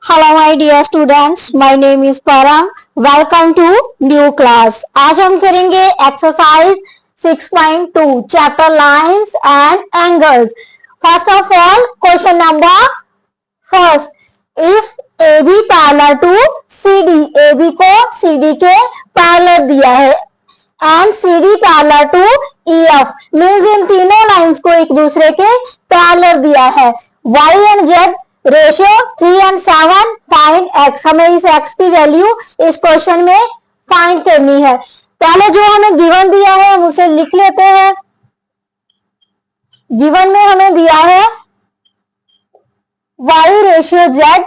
Hello my dear students, my name is Param. Welcome to new class. आज हम करेंगे exercise 6.2 chapter lines and angles. First of all question number first, if A B parallel to C D, A B को C D के parallel दिया है and C D parallel to E F, means इन तीनों lines को एक दूसरे के पैरेलल दिया है। Y and Z ratio 3 and 7, find x. हमें इस एक्स की वैल्यू इस क्वेश्चन में फाइंड करनी है। पहले जो हमें गिवन दिया है हम उसे लिख लेते हैं। गिवन में हमें दिया है y ratio z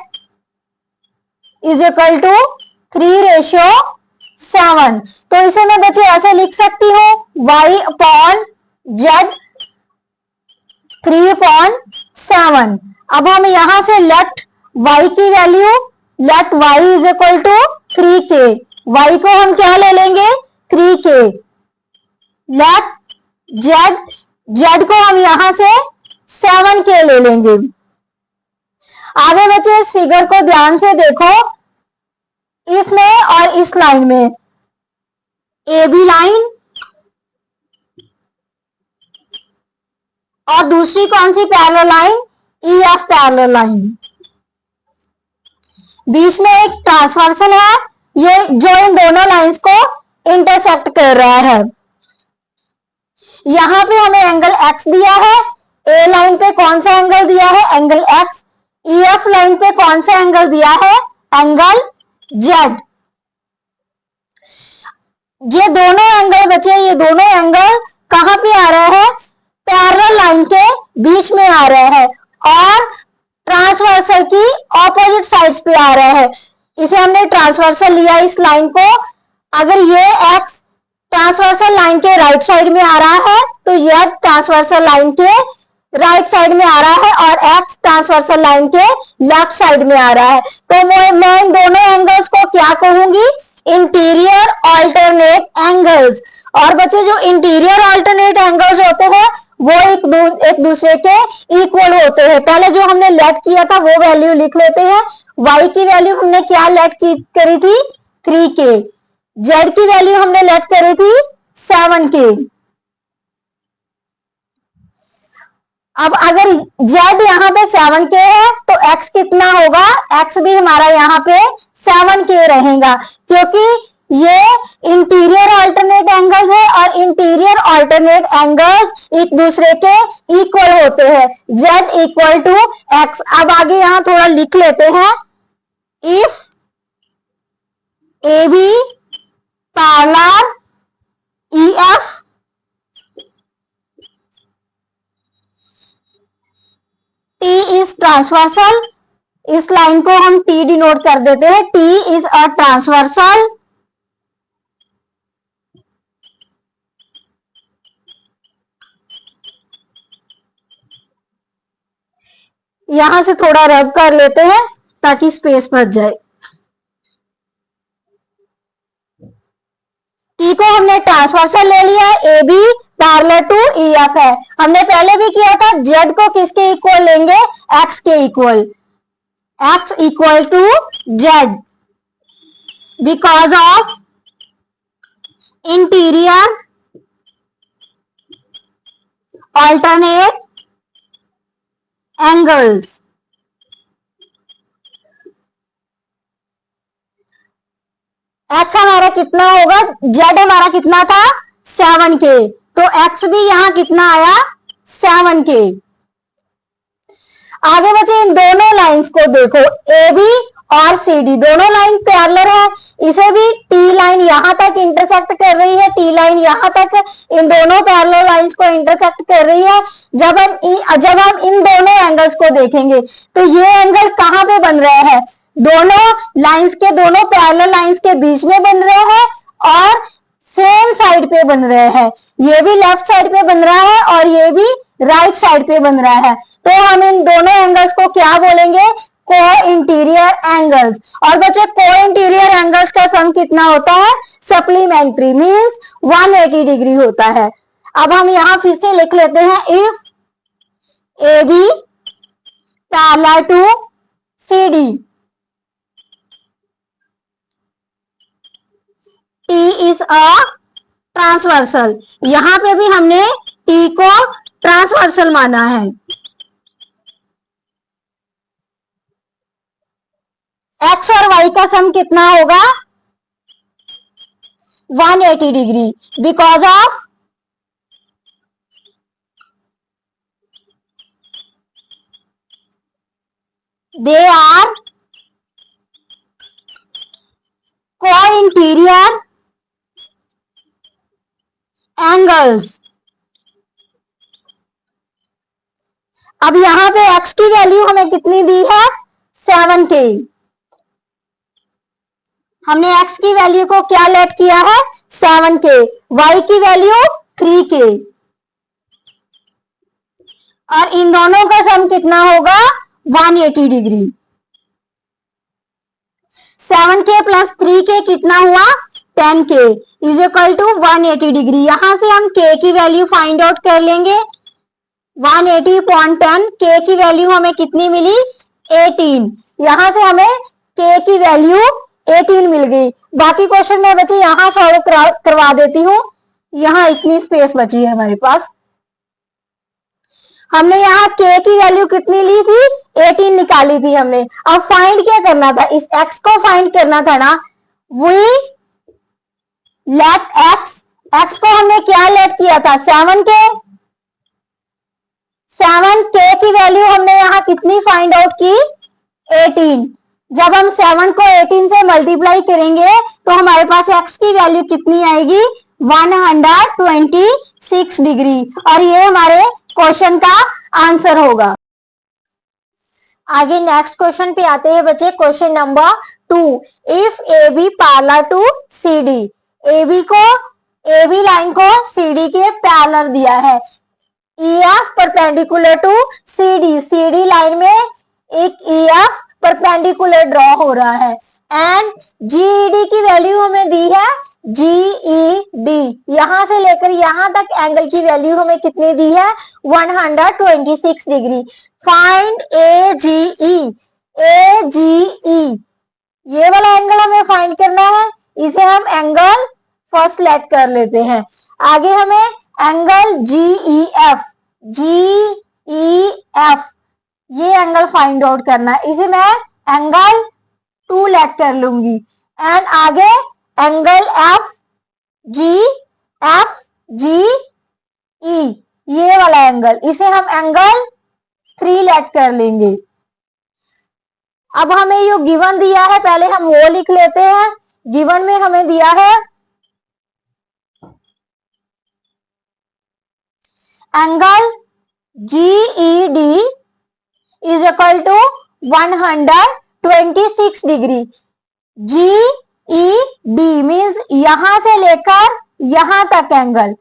is equal to 3:7। तो इसे मैं बच्चे ऐसे लिख सकती हूँ y अपॉन z 3/7। अब हम यहां से लेट y की value, let y is equal to 3k, y को हम क्या ले लेंगे 3k। लेट z को हम यहां से 7k ले लेंगे। आगे बच्चे इस फिगर को ध्यान से देखो, इसमें और इस लाइन में ए बी लाइन और दूसरी कौन सी parallel line, E F parallel line. बीच में एक ट्रांसवर्सल है ये जो इन दोनों लाइंस को इंटरसेक्ट कर रहा है। यहां पे हमें एंगल x दिया है, ए लाइन पे कौन सा एंगल दिया है, angle x। E F line पे कौन सा एंगल दिया है, एंगल z। ये दोनों एंगल बचे, ये दोनों एंगल कहां पे आ रहा है, पैरेलल लाइन के बीच में आ रहा है और ट्रांसवर्सल की ऑपोजिट साइड्स पे आ रहा है। इसे हमने ट्रांसवर्सल लिया इस लाइन को। अगर ये x ट्रांसवर्सल लाइन के राइट साइड में आ रहा है तो यह ट्रांसवर्सल लाइन के राइट साइड में आ रहा है और x ट्रांसवर्सल लाइन के लेफ्ट साइड में आ रहा है। तो मैं इन दोनों एंगल्स को क्या कहूंगी, इंटीरियर ऑल्टरनेट एंगल्स। और बच्चे जो इंटीरियर ऑल्टरनेट एंगल्स होते हैं वो एक दूसरे के इक्वल होते हैं। पहले जो हमने लेट किया था वो वैल्यू लिख लेते हैं। y की वैल्यू हमने क्या लेट करी थी 3k, z की वैल्यू हमने लेट करी थी 7k। अब अगर z यहाँ पे 7k है तो x कितना होगा, x भी हमारा यहाँ पे 7k रहेगा, क्योंकि ये इंटीरियर ऑल्टरनेट एंगल्स है और इंटीरियर ऑल्टरनेट एंगल्स एक दूसरे के इक्वल होते हैं, z इक्वल टू x। अब आगे यहां थोड़ा लिख लेते हैं, if A B parallel E F T is transversal, इस लाइन को हम टी डिनोट कर देते हैं, टी इज अ ट्रांसवर्सल यहां से थोड़ा रब कर लेते हैं ताकि स्पेस बच जाए। टी को हमने ट्रांसवर्सल ले लिया है, A B parallel to E F है। हमने पहले भी किया था, जेड को किसके इक्वल लेंगे, एक्स के equal, X equal to Z because of interior alternate angles. x हमारा कितना होगा, z हमारा कितना था 7k, तो x भी यहां कितना आया 7k। आगे बचे इन दोनों लाइंस को देखो, ए बी और सी डी दोनों लाइन पैरेलल है। इसे भी टी लाइन यहां तक इंटरसेक्ट कर रही है, टी लाइन यहां तक इन दोनों पैरेलल लाइंस को इंटरसेक्ट कर रही है। जब हम इन दोनों एंगल्स को देखेंगे तो ये एंगल कहां पे बन रहा है, दोनों लाइंस के, दोनों पैरेलल लाइंस के बीच में बन रहे हैं और सेम साइड पे बन रहे हैं। ये भी लेफ्ट साइड पे बन रहा है और ये भी राइट साइड पे बन रहा है। तो हम इन दोनों एंगल्स को क्या बोलेंगे, को इंटीरियर एंगल्स। और बच्चे को इंटीरियर एंगल्स का सम कितना होता है, सप्लीमेंट्री, मींस 180 डिग्री होता है। अब हम यहां फिर से लिख लेते हैं, if A B parallel to C D T is a transversal. यहां पे भी हमने T को ट्रांसवर्सल माना है। X और Y का सम कितना होगा? 180 degree, because of they are co-interior angles। अब यहां पे x की वैल्यू हमें कितनी दी है? 7k। हमने x की वैल्यू को क्या लेट किया है? 7k। y की वैल्यू 3k। और इन दोनों का सम कितना होगा? 180 डिग्री। 7k प्लस 3k कितना हुआ? 10k is equal to 180 degree. यहां से हम k की वैल्यू फाइंड आउट कर लेंगे। 180.10, k की वैल्यू हमें कितनी मिली? 18। यहां से हमें k की वैल्यू 18 मिल गई। बाकी क्वेश्चन में बच्चे यहां सॉल्व करवा देती हूँ। यहां इतनी स्पेस बची है हमारे पास। हमने यहाँ k की वैल्यू कितनी ली थी? 18 निकाली थी हमने। अब फाइंड क्या करना था? इस x को फाइंड करना था ना। वी लेट x को हमने क्या लेट किया था? 7k की वैल्यू हमने यहाँ कितनी फाइंड आउट की? 18। जब हम 7 को 18 से मल्टीप्लाई करेंगे तो हमारे पास x की वैल्यू कितनी आएगी? 126 डिग्री। और ये हमारे क्वेश्चन का आंसर होगा। आगे नेक्स्ट क्वेश्चन पे आते हैं बच्चे। Question number 2। If AB parallel to CD, AB line को CD के पैरेलल दिया है। EF perpendicular to CD line में एक EF परपेंडिकुलर ड्रॉ हो रहा है। एंड GED की वैल्यू हमें दी है GED। यहां से लेकर यहां तक एंगल की वैल्यू हमें कितनी दी है? 126 डिग्री। Find AGE। ये वाला एंगल हमें फाइंड करना है। इसे हम एंगल फर्स्ट लेट कर लेते हैं। आगे हमें एंगल GEF ये एंगल फाइंड आउट करना है। इसे मैं एंगल 2 लेट कर लूंगी। एंड आगे एंगल FGE ये वाला एंगल, इसे हम एंगल 3 लेट कर लेंगे। अब हमें जो गिवन दिया है पहले हम वो लिख लेते हैं। गिवन में हमें दिया है angle GED is equal to 126 degree. GED means यहां से लेकर यहां तक एंगल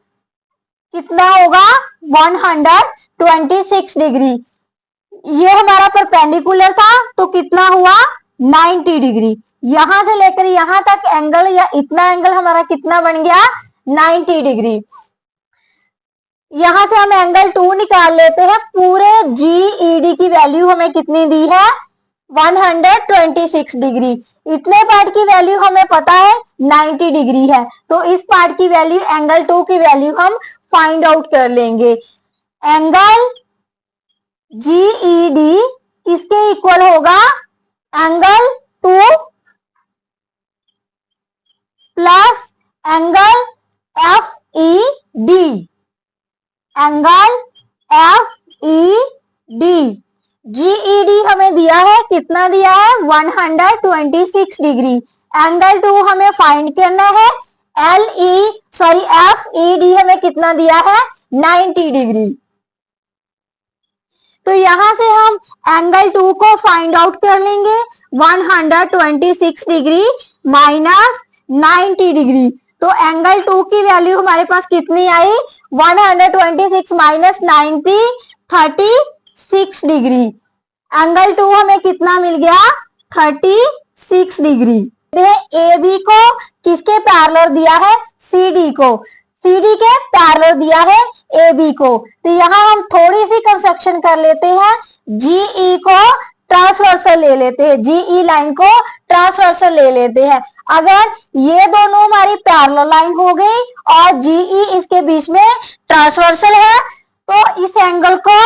कितना होगा? 126 डिग्री। ये हमारा परपेंडिकुलर था तो कितना हुआ? 90 डिग्री। यहां से लेकर यहां तक एंगल या इतना एंगल हमारा कितना बन गया? 90 डिग्री। यहां से हम एंगल 2 निकाल लेते हैं। पूरे GED की वैल्यू हमें कितनी दी है? 126 डिग्री। इतने पार्ट की वैल्यू हमें पता है 90 डिग्री है, तो इस पार्ट की वैल्यू एंगल 2 की वैल्यू हम फाइंड आउट कर लेंगे। एंगल GED किसके इक्वल होगा? Angle 2 plus angle FED। Angle FED। GED हमें दिया है, कितना दिया है? 126 डिग्री। एंगल 2 हमें फाइंड करना है। FED हमें कितना दिया है? 90 डिग्री। तो यहां से हम एंगल 2 को फाइंड आउट कर लेंगे। 126 डिग्री माइनस 90 डिग्री। तो एंगल 2 की वैल्यू हमारे पास कितनी आई? 126 माइनस 90 36 डिग्री। एंगल 2 हमें कितना मिल गया? 36 डिग्री। AB को किसके पैरेलल दिया है? CD को। CD के पैरेलल दिया है AB को। तो यहां हम थोड़ी सी कंस्ट्रक्शन कर लेते हैं। GE को ट्रांसवर्सल ले लेते हैं। GE लाइन को ट्रांसवर्सल ले लेते हैं। अगर ये दोनों हमारी पैरेलल लाइन हो गई और जीई इसके बीच में ट्रांसवर्सल है, तो इस एंगल को,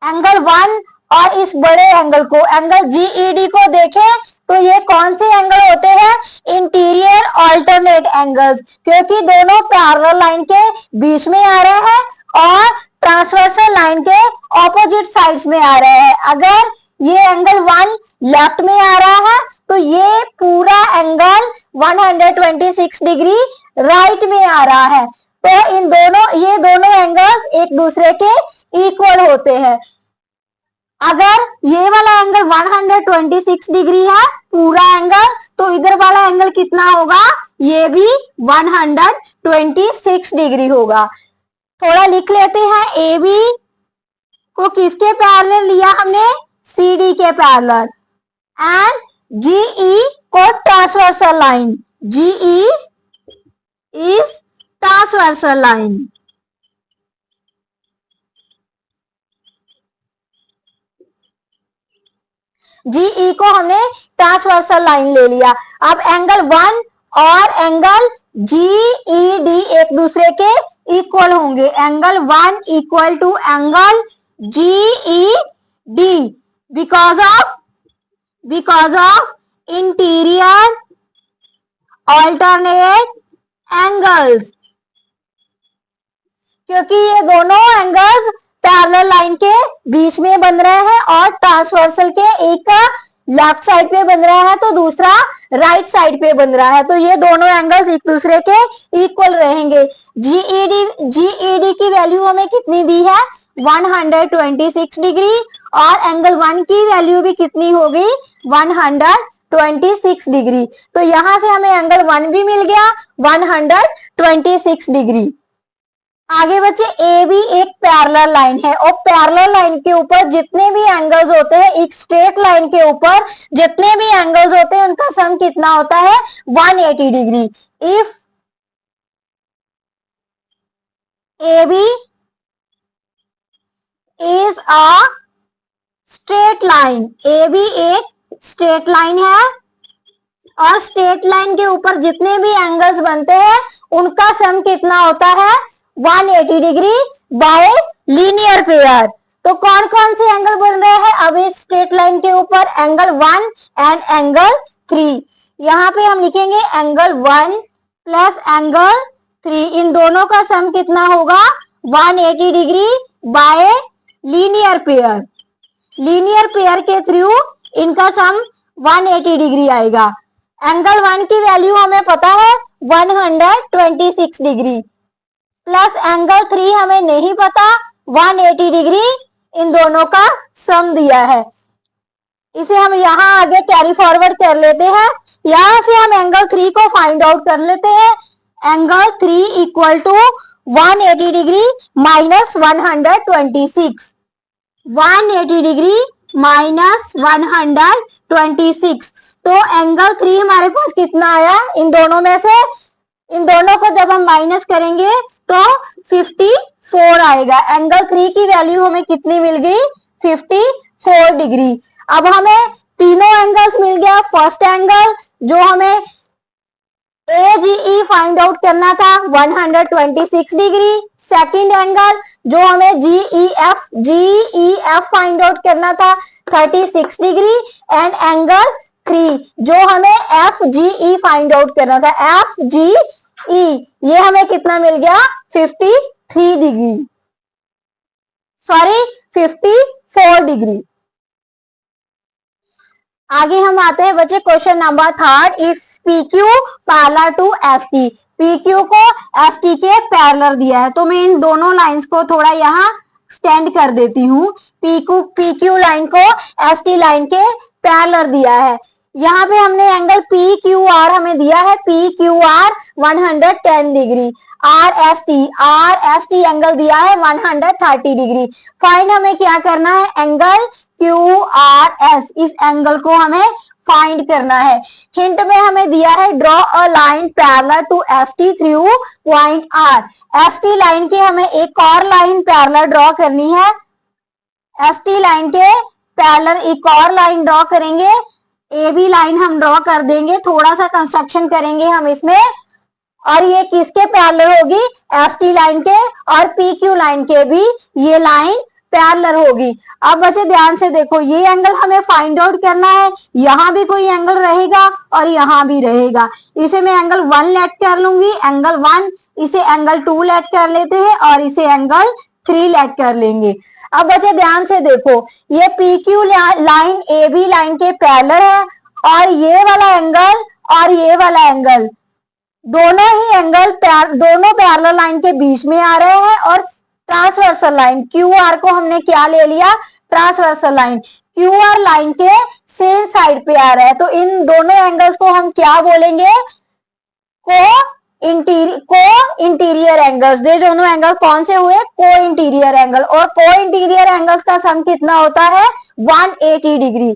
एंगल 1 और इस बड़े एंगल को, एंगल जीईडी को देखें तो ये कौन से एंगल होते हैं? इंटीरियर ऑल्टरनेट एंगल्स, क्योंकि दोनों पैरेलल लाइन के बीच में आ रहे हैं और ट्रांसवर्सल लाइन के ऑपोजिट साइड्स में आ रहे हैं। अगर ये एंगल 1 लेफ्ट में आ रहा है तो ये पूरा एंगल 126 डिग्री राइट में आ रहा है। तो ये दोनों एंगल्स एक दूसरे के इक्वल होते हैं। अगर ये वाला एंगल 126 डिग्री है पूरा एंगल, तो इधर वाला एंगल कितना होगा? ये भी 126 डिग्री होगा। थोड़ा लिख लेते हैं। ए बी को किसके पैरेलल लिया हमने? सी डी के पैरेलल। एंड जीई को transversal line, GE is transversal line. GE को हमने ट्रांसवर्सल लाइन ले लिया। अब एंगल 1 और एंगल जीईडी एक दूसरे के इक्वल होंगे। Angle 1 equal to angle GED because of interior alternate angles, क्योंकि ये दोनों एंगल्स पैरेलल लाइन के बीच में बन रहे हैं और ट्रांसवर्सल के एक लेफ्ट साइड पे बन रहा है तो दूसरा राइट साइड पे बन रहा है, तो ये दोनों एंगल्स एक दूसरे के इक्वल रहेंगे। जीईडी की वैल्यू हमें कितनी दी है? 126 डिग्री, और एंगल 1 की वैल्यू भी कितनी होगी? 126 डिग्री। तो यहां से हमें एंगल 1 भी मिल गया 126 डिग्री। आगे बच्चे, ए बी एक पैरेलल लाइन है और पैरेलल लाइन के ऊपर जितने भी एंगल्स होते हैं, एक स्ट्रेट लाइन के ऊपर जितने भी एंगल्स होते हैं उनका सम कितना होता है? 180 degree. If A B is a straight line, A B एक स्ट्रेट लाइन है और स्ट्रेट लाइन के ऊपर जितने भी एंगल्स बनते हैं उनका सम कितना होता है? 180 डिग्री बाय लीनियर पेयर। तो कौन कौन से एंगल बन रहे हैं अब इस स्ट्रेट लाइन के ऊपर? Angle 1 and angle 3। यहाँ पे हम लिखेंगे एंगल 1 प्लस एंगल 3, इन दोनों का सम कितना होगा? 180 degree by linear pair. Linear pair के थ्रू इनका सम 180 डिग्री आएगा। एंगल 1 की वैल्यू हमें पता है 126 डिग्री, प्लस एंगल 3 हमें नहीं पता, 180 डिग्री इन दोनों का सम दिया है। इसे हम यहाँ आगे कैरी फॉरवर्ड कर लेते हैं। यहां से हम एंगल 3 को फाइंड आउट कर लेते हैं। Angle 3 equal to 180 degree minus 126, 180 degree minus 126। तो एंगल 3 हमारे पास कितना आया? इन दोनों में से, इन दोनों को जब हम माइनस करेंगे तो 54 आएगा। एंगल 3 की वैल्यू हमें कितनी मिल गई? 54 डिग्री। अब हमें तीनों एंगल्स मिल गया। फर्स्ट एंगल जो हमें AGE फाइंड आउट करना था 126 डिग्री। सेकंड एंगल जो हमें GEF फाइंड आउट करना था 36 डिग्री। एंड एंगल 3 जो हमें FGE फाइंड आउट करना था, FGE, ये हमें कितना मिल गया? 53 डिग्री, सॉरी 54 डिग्री। आगे हम आते हैं बच्चे question number 3। If PQ parallel to ST, PQ को ST के पैरेलल दिया है, तो मैं इन दोनों लाइंस को थोड़ा यहाँ एक्सटेंड कर देती हूँ। PQ लाइन को ST लाइन के पैरेलल दिया है। यहाँ पे हमने एंगल PQR हमें दिया है, PQR 110 डिग्री। RST एंगल दिया है 130 डिग्री। फाइंड हमें क्या करना है? एंगल QRS, इस एंगल को हमें फाइंड करना है। हिंट में हमें दिया है draw a line parallel to ST through point R। ST line की हमें एक और लाइन पैरेलल ड्रॉ करनी है। ST लाइन के पैरेलल एक और लाइन ड्रॉ करेंगे। ए बी लाइन हम ड्रॉ कर देंगे, थोड़ा सा कंस्ट्रक्शन करेंगे हम इसमें, और ये किसके पैरेलल होगी, एस टी लाइन के और पी क्यू लाइन के भी ये लाइन पैरेलल होगी। अब बच्चे ध्यान से देखो, ये एंगल हमें फाइंड आउट करना है, यहां भी कोई एंगल रहेगा और यहां भी रहेगा, इसे मैं एंगल 1 लेट कर लूंगी, एंगल 1, इसे एंगल 2 लेट कर लेते हैं और इसे एंगल 3 लेट कर लेंगे। अब बच्चे ध्यान से देखो, ये P Q line A B line के पैरेलल है, और ये वाला एंगल और ये वाला एंगल, दोनों ही एंगल दोनों पैरेलल लाइन के बीच में आ रहे हैं, और ट्रांसवर्सल लाइन क्यू आर को हमने क्या ले लिया, transversal line, Q are line के सेम साइड पे आ रहा है, तो इन दोनों एंगल्स को हम क्या बोलेंगे, को इंटीरियर एंगल्स। ये दोनों एंगल कौन से हुए, को इंटीरियर एंगल, और को इंटीरियर एंगल्स का सम कितना होता है, 180 डिग्री।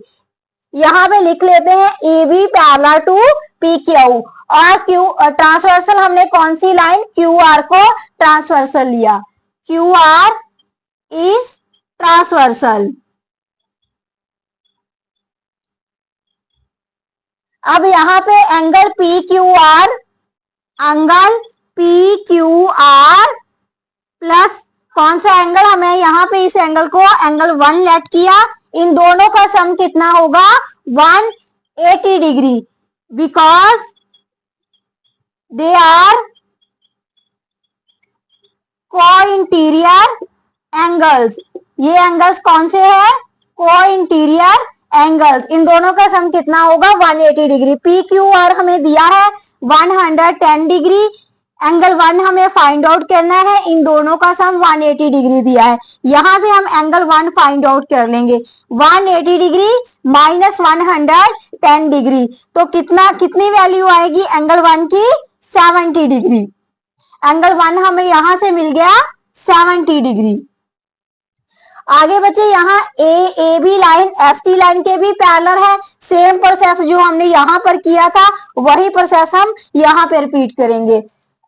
यहाँ पे लिख लेते हैं A B parallel to P Q, और क्यू ट्रांसवर्सल हमने कौन सी लाइन, क्यू आर को ट्रांसवर्सल लिया, क्यू आर इज ट्रांसवर्सल। अब यहाँ पे angle P Q R, angle P Q R plus कौन सा एंगल, हमें यहाँ पे इस एंगल को एंगल 1 लेट किया, इन दोनों का सम कितना होगा, 180 डिग्री, बिकॉज दे आर को इंटीरियर एंगल्स। ये एंगल्स कौन से हैं, को इंटीरियर एंगल्स, इन दोनों का सम कितना होगा, 180 डिग्री। पी क्यू आर हमें दिया है 110 डिग्री, एंगल 1 हमें फाइंड आउट करना है, इन दोनों का सम 180 डिग्री दिया है, यहां से हम एंगल 1 फाइंड आउट कर लेंगे, 180 डिग्री माइनस 110 डिग्री, तो कितनी वैल्यू आएगी एंगल 1 की, 70 डिग्री। एंगल 1 हमें यहां से मिल गया 70 डिग्री। आगे बच्चे यहाँ A B line S T line के भी पैरेलल है, सेम प्रोसेस जो हमने यहाँ पर किया था वही प्रोसेस हम यहाँ पे रिपीट करेंगे।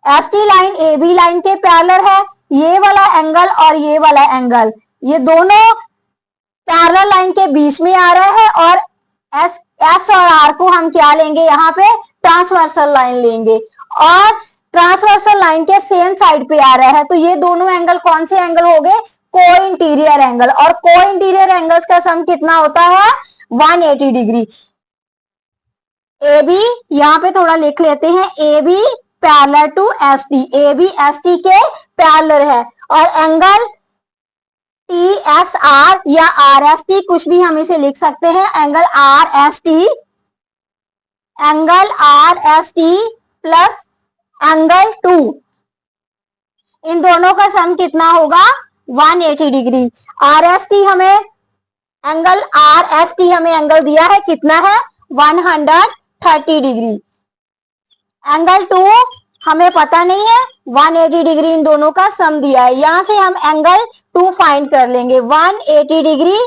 S T line A B line के पैरेलल है, ये वाला एंगल और ये वाला एंगल, ये दोनों पैरेलल लाइन के बीच में आ रहा है, और एस और आर को हम क्या लेंगे, यहाँ पे ट्रांसवर्सल लाइन लेंगे, और ट्रांसवर्सल लाइन के सेम साइड पे आ रहा है, तो ये दोनों एंगल कौन से एंगल हो गए, को इंटीरियर एंगल, और को इंटीरियर एंगल्स का सम कितना होता है, 180 डिग्री। ए बी यहाँ पे थोड़ा लिख लेते हैं, A B parallel to S T, A B S T के पैरेलल है, और एंगल टी एस आर या आर एस टी, कुछ भी हम इसे लिख सकते हैं, angle R S T, angle R S T plus angle 2, इन दोनों का सम कितना होगा, 180 डिग्री। आर एस टी हमें एंगल आर एस टी हमें एंगल दिया है, कितना है, 130 डिग्री। एंगल 2 हमें पता नहीं है, 180 डिग्री इन दोनों का सम दिया है, यहां से हम एंगल 2 फाइंड कर लेंगे, 180 डिग्री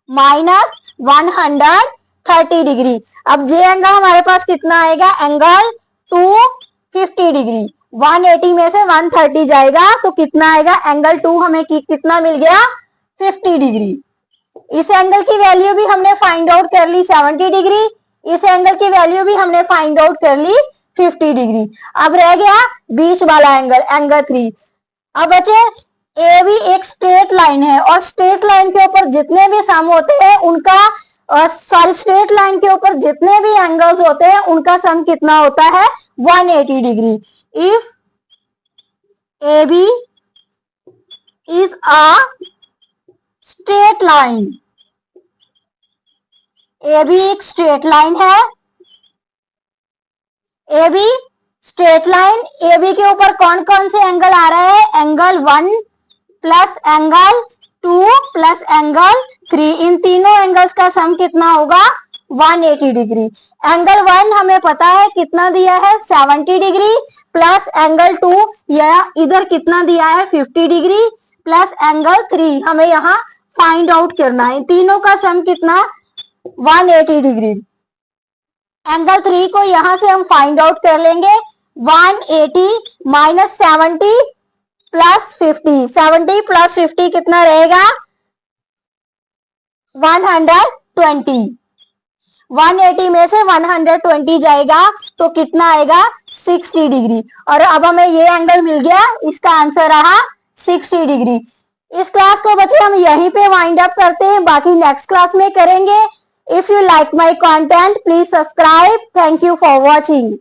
माइनस 130 डिग्री। अब जे एंगल हमारे पास कितना आएगा, एंगल 250 डिग्री, 180 में से 130 जाएगा तो कितना आएगा, एंगल 2 हमें कितना मिल गया, 50 डिग्री। इस एंगल की वैल्यू भी हमने फाइंड आउट कर ली 70 डिग्री, इस एंगल की वैल्यू भी हमने फाइंड आउट कर ली 50 डिग्री। अब रह गया बीच वाला एंगल, एंगल 3। अब बचे ए बी एक स्ट्रेट लाइन है, और स्ट्रेट लाइन के ऊपर जितने भी सम होते हैं उनका स्ट्रेट लाइन के ऊपर जितने भी एंगल्स होते हैं उनका सम कितना होता है, 180 degree. If A B is a straight line, A B एक स्ट्रेट लाइन है, A B straight line, A B के ऊपर कौन कौन से एंगल आ रहे हैं, angle 1 plus angle 2 plus angle 3, इन तीनों एंगल्स का सम कितना होगा, 180 डिग्री। एंगल 1 हमें पता है कितना दिया है, 70 डिग्री, प्लस एंगल 2 या इधर कितना दिया है, 50 डिग्री, प्लस एंगल 3 हमें यहाँ फाइंड आउट करना है, तीनों का सम कितना, 180 डिग्री। एंगल 3 को यहां से हम फाइंड आउट कर लेंगे, 180 माइनस 70 प्लस 50, 70 प्लस 50 कितना रहेगा, 120। 180 में से 120 जाएगा तो कितना आएगा 60 डिग्री। और अब हमें ये एंगल मिल गया, इसका आंसर रहा 60 डिग्री। इस क्लास को बच्चे हम यहीं पे वाइंड अप करते हैं, बाकी नेक्स्ट क्लास में करेंगे। If you like my content please subscribe. Thank you for watching.